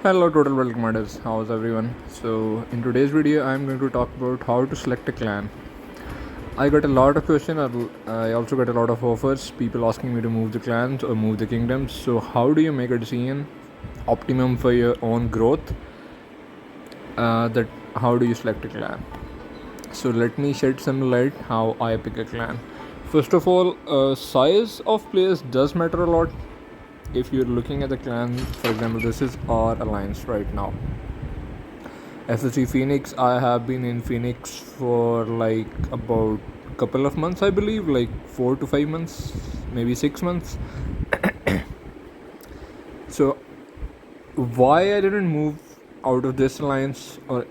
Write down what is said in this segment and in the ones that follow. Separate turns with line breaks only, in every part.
Hello total world commanders, how's everyone? So in today's video I'm going to talk about how to select a clan. I got a lot of questions. I also got a lot of offers, people asking me to move the clans or move the kingdoms. So how do you make a decision optimum for your own growth? That how do you select a clan? So let me shed some light how I pick a clan. First of all, size of players does matter a lot. If you're looking at the clan, for example, this is our alliance right now. SSC Phoenix, I have been in Phoenix for like about a couple of months, I believe, like 4 to 5 months, maybe 6 months. So why I didn't move out of this alliance or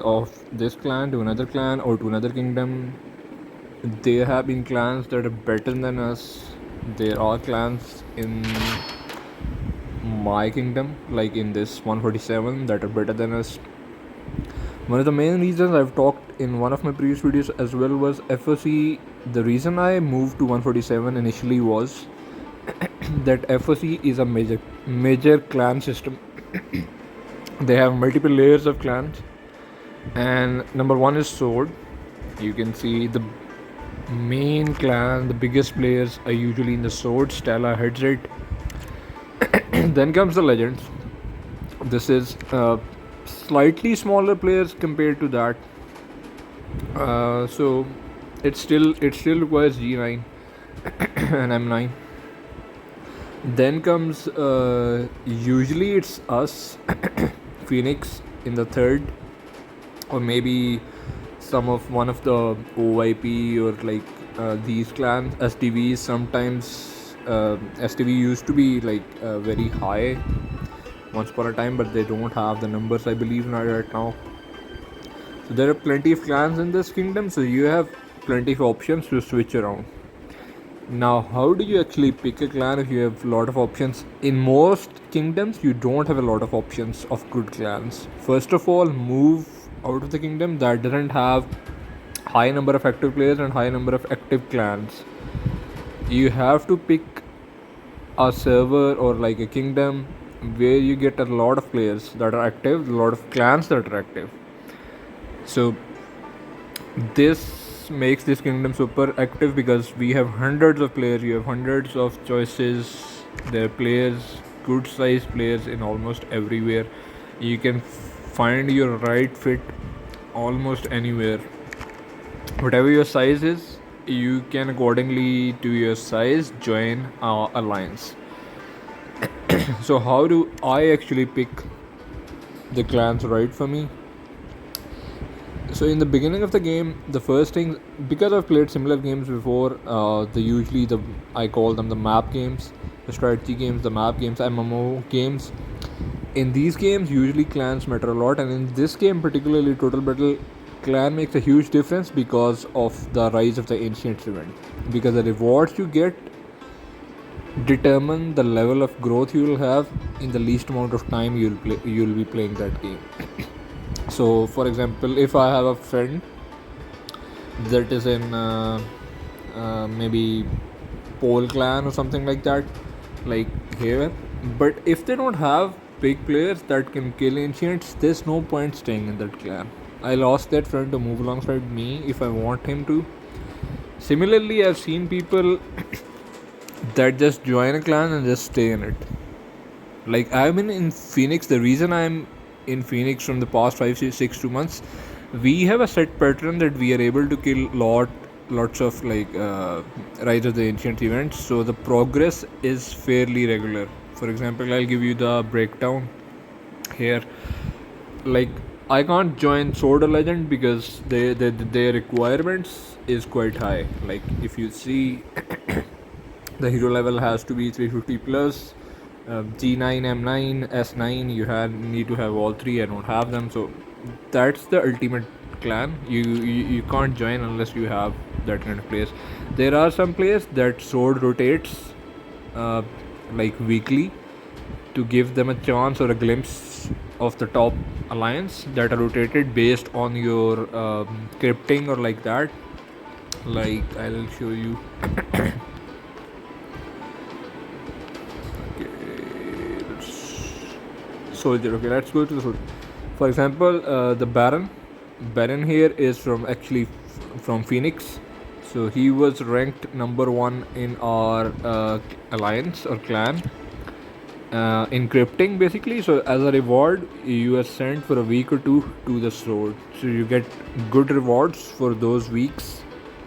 of this clan to another clan or to another kingdom? There have been clans that are better than us. There are clans in my kingdom, like in this 147, that are better than us. One of the main reasons I've talked in one of my previous videos as well was FOC. The reason I moved to 147 initially was that FOC is a major clan system. They have multiple layers of clans, and number one is sword. You can see the main clan, the biggest players are usually in the sword, Stella heads it. Then comes the legends. This is slightly smaller players compared to that. So it still requires G9 and M9. Then comes usually it's us, Phoenix in the third, or maybe one of the OYP or like these clans. STVs sometimes. STV used to be like very high once upon a time, but they don't have the numbers I believe right now. So there are plenty of clans in this kingdom, so you have plenty of options to switch around. Now, how do you actually pick a clan if you have a lot of options? In most kingdoms, you don't have a lot of options of good clans. First of all, move out of the kingdom that doesn't have high number of active players and high number of active clans. You have to pick a server or like a kingdom where you get a lot of players that are active, a lot of clans that are active. So this makes this kingdom super active because we have hundreds of players, you have hundreds of choices. There are players, good sized players in almost everywhere. You can find your right fit almost anywhere. Whatever your size is, you can accordingly to your size join our alliance. So how do I actually pick the clans right for me? So in the beginning of the game, the first thing, because I've played similar games before, I call them the map games, the strategy games, the map games, MMO games. In these games, usually clans matter a lot, and in this game particularly, Total Battle, clan makes a huge difference because of the rise of the Ancients event. Because the rewards you get determine the level of growth you will have in the least amount of time you'll be playing that game. So for example, if I have a friend that is in maybe pole clan or something like that, like here, but if they don't have big players that can kill ancients, there's no point staying in that clan. I'll ask that friend to move alongside me if I want him to. Similarly, I've seen people that just join a clan and just stay in it. Like I've been in Phoenix. The reason I'm in Phoenix from the past 5, 6, 2 months, we have a set pattern that we are able to kill lots of like Rise of the Ancient events. So the progress is fairly regular. For example, I'll give you the breakdown here. Like I can't join Sword or Legend because their requirements is quite high. Like if you see, the hero level has to be 350 plus. G9, M9, S9, need to have all three. I don't have them, so that's the ultimate clan. You can't join unless you have that kind of players. There are some players that sword rotates uh, like weekly to give them a chance or a glimpse of the top alliance that are rotated based on your crypting or like that. Like I'll show you. soldier. Okay, let's go to the soldier. For example, the Baron. Baron here is from actually from Phoenix. So he was ranked number one in our alliance or clan in crypting basically. So as a reward, you are sent for a week or two to the sword. So you get good rewards for those weeks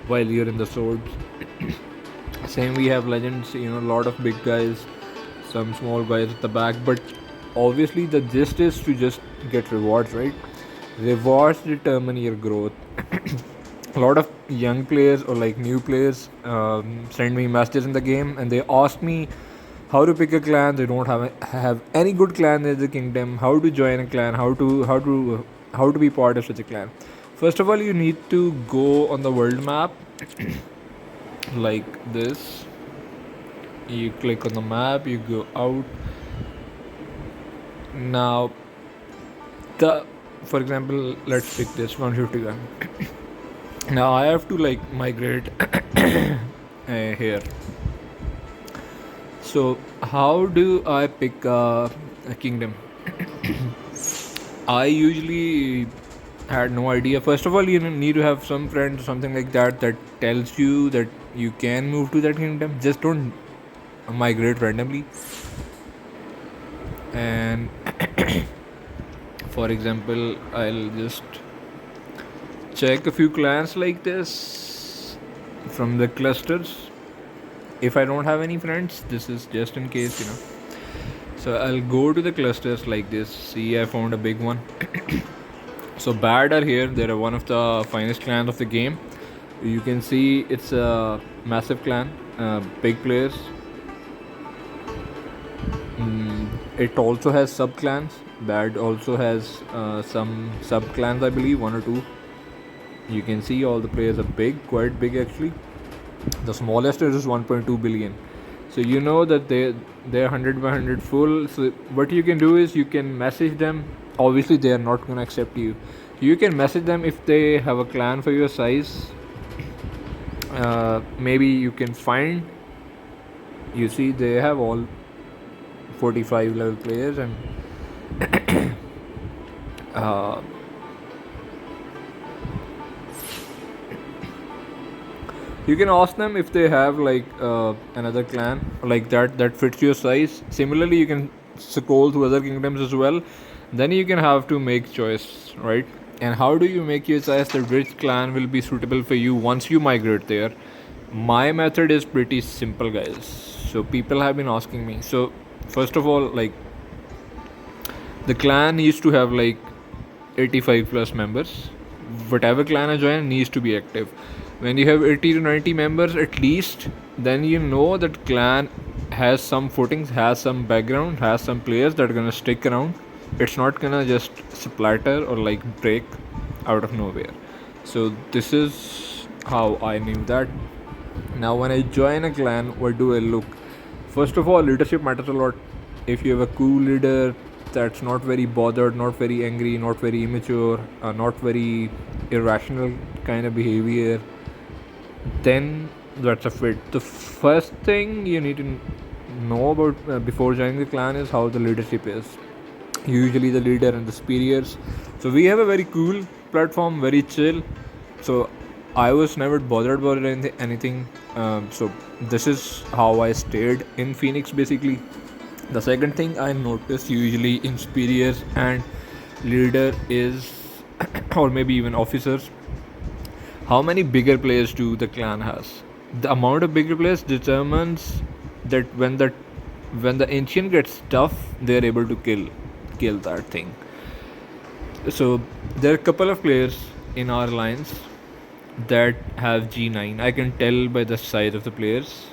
while you're in the swords. Same, we have legends, a lot of big guys, some small guys at the back, but obviously the gist is to just get rewards, right? Rewards determine your growth. A lot of young players or like new players send me messages in the game and they ask me how to pick a clan. They don't have any good clan in the kingdom. How to join a clan? How to be part of such a clan? First of all, you need to go on the world map like this. You click on the map. You go out. Now, for example, let's pick this 151. Now I have to like migrate here. So how do I pick a kingdom? I usually had no idea. First of all, you need to have some friend or something like that that tells you that you can move to that kingdom. Just don't migrate randomly. And for example, I'll just check a few clans like this from the clusters. If I don't have any friends, this is just in case. So I'll go to the clusters like this. See, I found a big one. So Bad are here. They're one of the finest clans of the game. You can see it's a massive clan, big players. It also has sub clans. Bad also has some sub clans, I believe, one or two. You can see all the players are big, quite big actually. The smallest is 1.2 billion. So you know that they're 100 by 100 full. So what you can do is you can message them. Obviously they are not going to accept you. You can message them if they have a clan for your size. Maybe you can find. You see they have all 45 level players and you can ask them if they have like another clan like that fits your size. Similarly, you can scroll through other kingdoms as well. Then you can have to make choice, right? And how do you make your choice that which clan will be suitable for you once you migrate there? My method is pretty simple, guys. So people have been asking me. So first of all, like the clan needs to have like 85 plus members. Whatever clan I join needs to be active. When you have 80 to 90 members at least, then you know that clan has some footings, has some background, has some players that are gonna stick around. It's not gonna just splatter or like break out of nowhere. So this is how I knew that. Now when I join a clan, what do I look? First of all, leadership matters a lot. If you have a cool leader that's not very bothered, not very angry, not very immature, not very irrational kind of behavior, then that's a fit. The first thing you need to know about before joining the clan is how the leadership is. Usually the leader and the superiors. So we have a very cool platform, very chill. So I was never bothered about anything. So this is how I stayed in Phoenix basically. The second thing I noticed usually in superiors and leader is, or maybe even officers, how many bigger players do the clan has. The amount of bigger players determines that when the ancient gets tough, they're able to kill that thing. So there are a couple of players in our alliance that have G9. I can tell by the size of the players.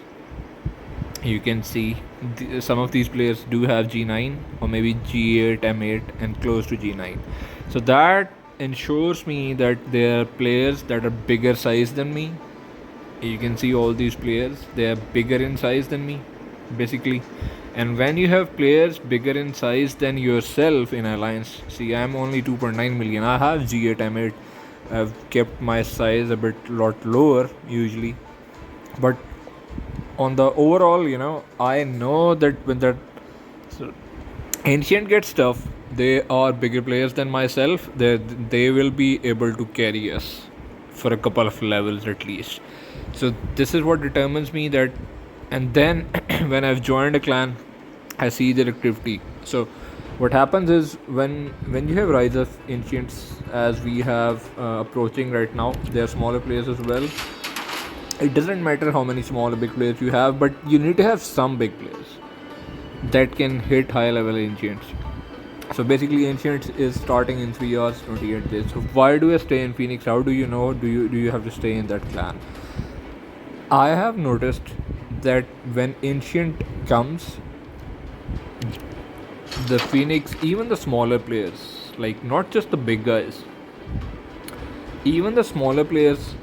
You can see some of these players do have G9 or maybe G8, M8 and close to G9. So that ensures me that there are players that are bigger size than me. You can see all these players, they are bigger in size than me basically. And when you have players bigger in size than yourself in alliance, see I'm only 2.9 million, I have G8, M8. I've kept my size a lot lower usually, but on the overall, I know that Ancient gets tough. They are bigger players than myself. They will be able to carry us for a couple of levels at least. So this is what determines me that. And then when I've joined a clan, I see their activity. So what happens is when you have rise of ancients as we have approaching right now, there are smaller players as well. It doesn't matter how many small or big players you have, but you need to have some big players that can hit high level ancients. So basically, ancients is starting in 3 hours 28 days. So why do I stay in Phoenix? How do you know? Do you have to stay in that clan? I have noticed that when ancient comes, the Phoenix, even the smaller players, like not just the big guys, even the smaller players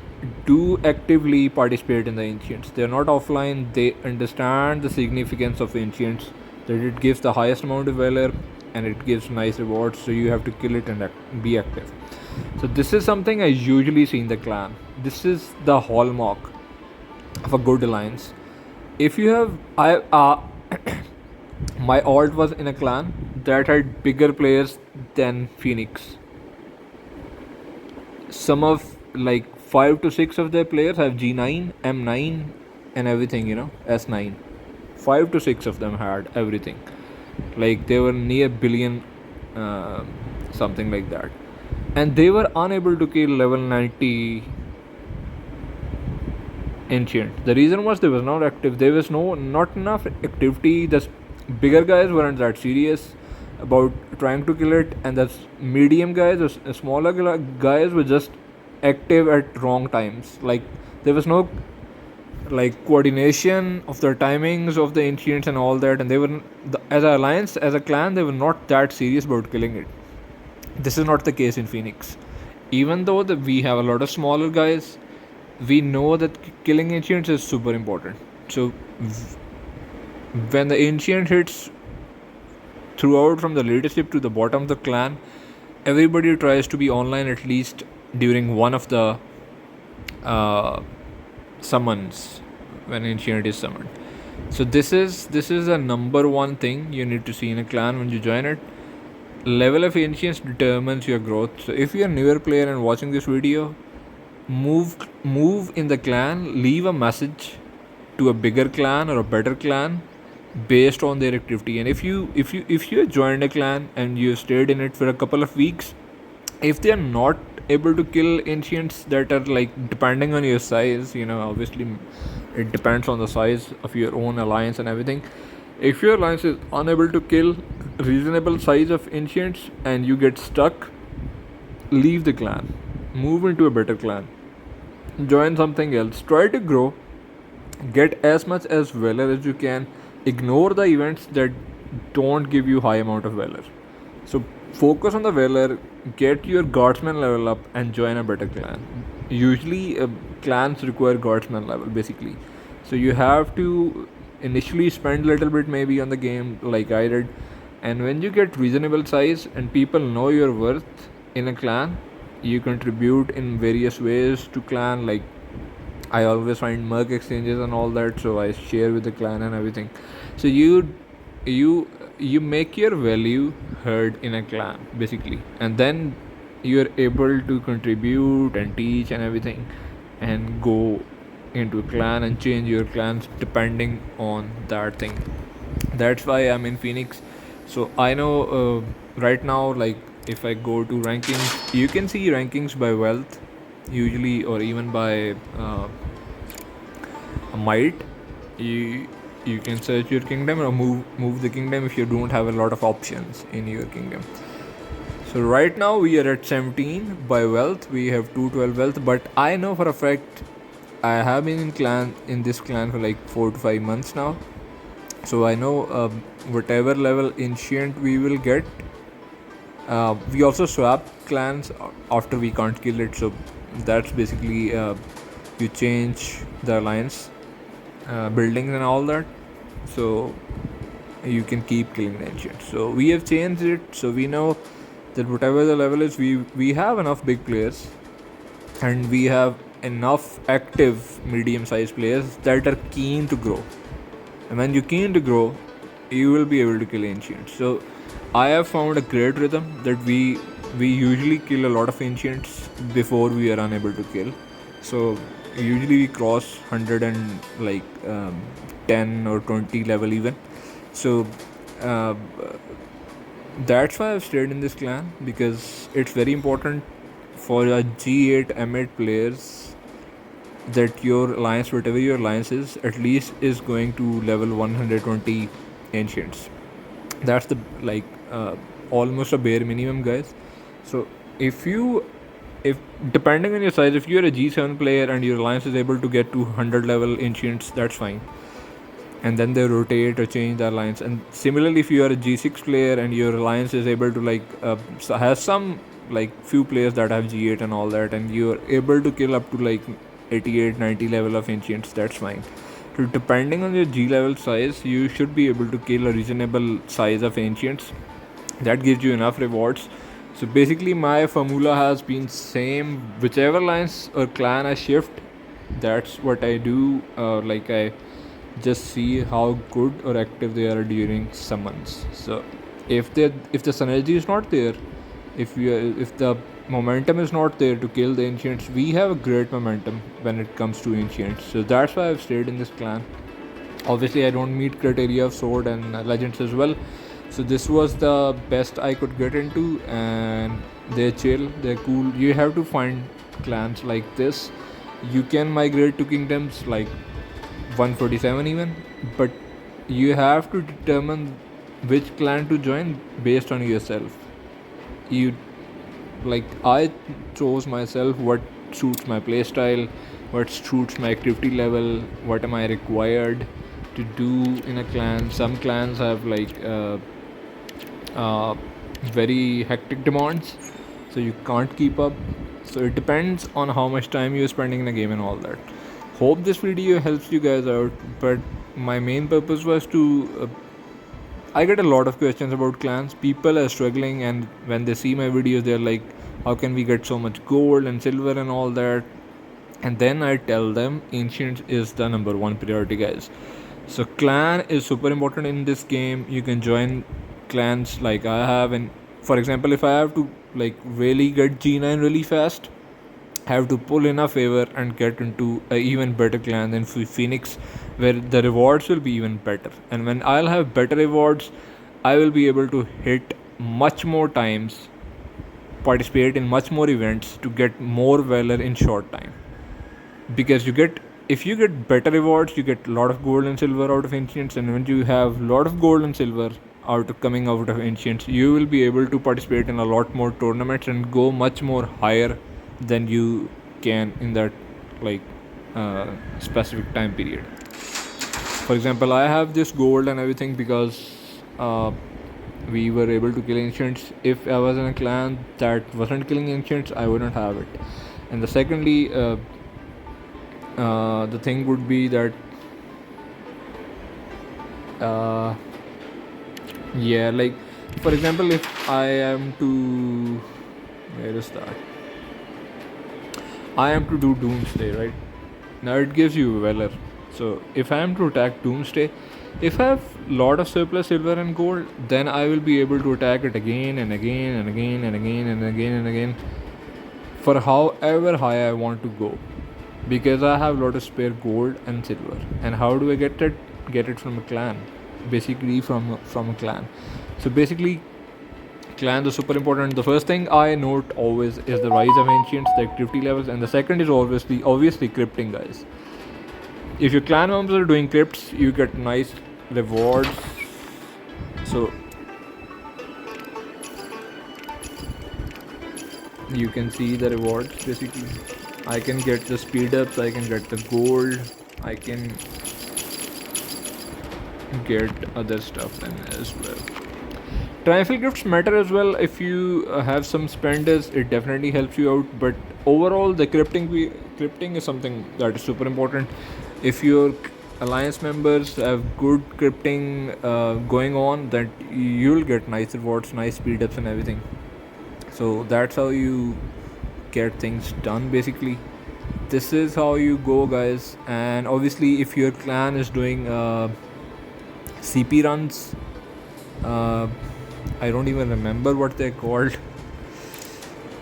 do actively participate in the ancients. They're not offline. They understand the significance of ancients, that it gives the highest amount of valor and it gives nice rewards, so you have to kill it and be active. So this is something I usually see in the clan. This is the hallmark of a good alliance. If you have I my alt was in a clan that had bigger players than Phoenix. Some of like 5 to 6 of their players have G9, M9 and everything, S9. 5 to 6 of them had everything. Like they were near billion, uh, something like that. And they were unable to kill level 90 ancient. The reason was they was not active. There was not enough activity. The bigger guys weren't that serious about trying to kill it, and the medium guys, the smaller guys were just active at wrong times. Like there was no like coordination of the timings of the ancients and all that, and they were as an alliance, as a clan, they were not that serious about killing it. This is not the case in Phoenix. Even though we have a lot of smaller guys, we know that killing ancients is super important. So when the ancient hits throughout from the leadership to the bottom of the clan, everybody tries to be online at least during one of the uh, summons when ancient is summoned. So this is a number one thing you need to see in a clan when you join it. Level of ancients determines your growth. So if you're a newer player and watching this video, move in the clan, leave a message to a bigger clan or a better clan based on their activity. And if you joined a clan and you stayed in it for a couple of weeks, if they are not able to kill ancients that are like depending on your size, obviously it depends on the size of your own alliance and everything. If your alliance is unable to kill reasonable size of ancients and you get stuck, leave the clan, move into a better clan, join something else, try to grow, get as much as valor as you can, ignore the events that don't give you high amount of valor. So focus on the valor, get your guardsman level up and join a better clan. Usually clans require guardsman level basically. So you have to initially spend a little bit maybe on the game like I did, and when you get reasonable size and people know your worth in a clan, you contribute in various ways to clan. Like I always find merc exchanges and all that, so I share with the clan and everything. So you make your value heard in a clan basically, and then you're able to contribute and teach and everything, and go into a clan and change your clans depending on that thing. That's why I'm in Phoenix. So I know right now, like if I go to rankings, you can see rankings by wealth usually, or even by a might. You can search your kingdom or move the kingdom if you don't have a lot of options in your kingdom. So right now we are at 17 by wealth. We have 212 wealth, but I know for a fact I have been in this clan for like 4 to 5 months now. So I know whatever level ancient we will get. We also swap clans after we can't kill it. So that's basically you change the alliance buildings and all that, so you can keep killing the ancients. So we have changed it, so we know that whatever the level is, we have enough big players and we have enough active medium sized players that are keen to grow. And when you're keen to grow, you will be able to kill ancients. So I have found a great rhythm that we usually kill a lot of ancients before we are unable to kill. So usually we cross 100 and 10 or 20 level even. So uh, that's why I've stayed in this clan, because it's very important for a G8 M8 players that your alliance, whatever your alliance is, at least is going to level 120 ancients. That's the almost a bare minimum, guys. So if you if depending on your size, if you're a G7 player and your alliance is able to get to 100 level ancients, that's fine, and then they rotate or change the alliance. And similarly, if you are a G6 player and your alliance is able to has some few players that have G8 and all that, and you're able to kill up to 88 90 level of ancients, that's fine. So depending on your G level size, you should be able to kill a reasonable size of ancients. That gives you enough rewards. So basically my formula has been same, whichever alliance or clan I shift, that's what I do. I just see how good or active they are during summons. So if the synergy is not there, if the momentum is not there to kill the ancients, we have a great momentum when it comes to ancients. So that's why I've stayed in this clan. Obviously I don't meet criteria of sword and legends as well, so this was the best I could get into. And they're chill, they're cool. You have to find clans like this. You can migrate to kingdoms like 147 even, but you have to determine which clan to join based on yourself. You I chose myself what suits my playstyle, what suits my activity level, what am I required to do in a clan. Some clans have uh, very hectic demands, so you can't keep up. So it depends on how much time you're spending in a game and all that. Hope this video helps you guys out, but my main purpose was to I get a lot of questions about clans. People are struggling, and when they see my videos, they're like, "How can we get so much gold and silver and all that?" And then I tell them, Ancients is the number one priority, guys. So clan is super important in this game. You can join clans like I have, and for example, if I have to really get G9 really fast, have to pull in a favor and get into a even better clan than Phoenix, where the rewards will be even better. And when I'll have better rewards, I will be able to hit much more times, participate in much more events to get more valor in short time. Because if you get better rewards, you get a lot of gold and silver out of ancients, and when you have a lot of gold and silver coming out of ancients, you will be able to participate in a lot more tournaments and go much more higher than you can in that like specific time period. For example, I have this gold and everything because we were able to kill ancients. If I was in a clan that wasn't killing ancients, I wouldn't have it. And the secondly, the thing would be that uh, yeah, like for example, if I am to where is that I am to do Doomsday, right? Now it gives you Valor. So if I am to attack Doomsday, if I have lot of surplus silver and gold, then I will be able to attack it again and again and again and again and again and again for however high I want to go, because I have lot of spare gold and silver. And how do I get it? Get it from a clan, basically from a clan. So basically, clans are super important. The first thing I note always is the rise of ancients, the activity levels, and the second is obviously crypting, guys. If your clan members are doing crypts, you get nice rewards. So you can see the rewards basically. I can get the speedups, I can get the gold, I can get other stuff then as well. Triumphal gifts matter as well. If you have some spenders, it definitely helps you out. But overall, the crypting is something that is super important. If your alliance members have good crypting going on, that you'll get nice rewards, nice speed ups, and everything. So that's how you get things done. Basically, this is how you go, guys. And obviously, if your clan is doing CP runs. I don't even remember what they're called.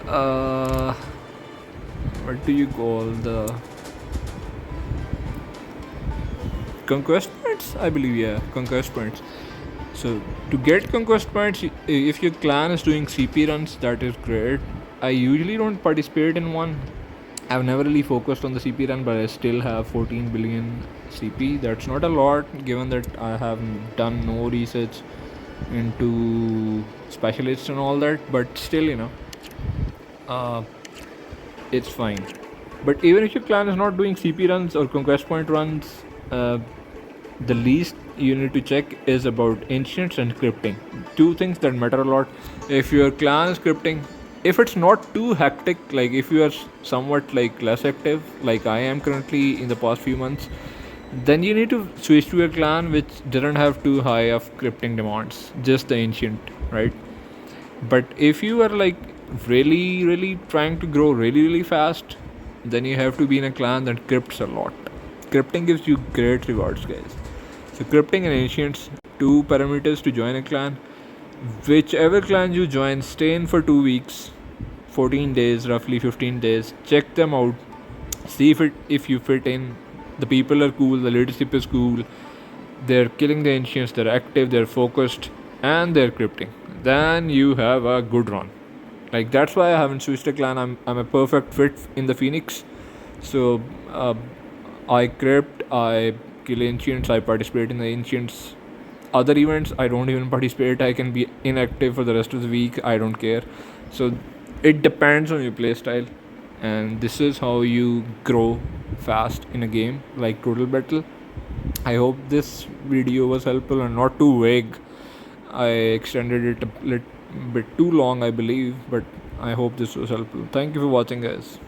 Uh, what do you call the conquest points? I believe, yeah, conquest points. So to get conquest points, if your clan is doing CP runs, that is great. I usually don't participate in one. I've never really focused on the CP run, but I still have 14 billion CP. That's not a lot, given that I have done no research into specialists and all that. But still, uh, it's fine. But even if your clan is not doing CP runs or conquest point runs, the least you need to check is about ancients and crypting. Two things that matter a lot. If your clan is crypting, if it's not too hectic, like if you are somewhat like less active, like I am currently in the past few months, then you need to switch to a clan which doesn't have too high of crypting demands, just the ancient, right? But if you are like really trying to grow really fast, then you have to be in a clan that crypts a lot. Crypting gives you great rewards, guys. So crypting and ancients, two parameters to join a clan. Whichever clan you join, stay in for 2 weeks, 14 days, roughly 15 days. Check them out. See if you fit in. The people are cool, the leadership is cool, they're killing the ancients, they're active, they're focused, and they're crypting. Then you have a good run. Like that's why I haven't switched a clan. I'm a perfect fit in the Phoenix. So I crypt, I kill ancients, I participate in the ancients. Other events I don't even participate. I can be inactive for the rest of the week. I don't care. So it depends on your playstyle, and this is how you grow fast in a game like Total Battle. I hope this video was helpful and not too vague. I extended it a little bit too long, I believe, but I hope this was helpful. Thank you for watching, guys.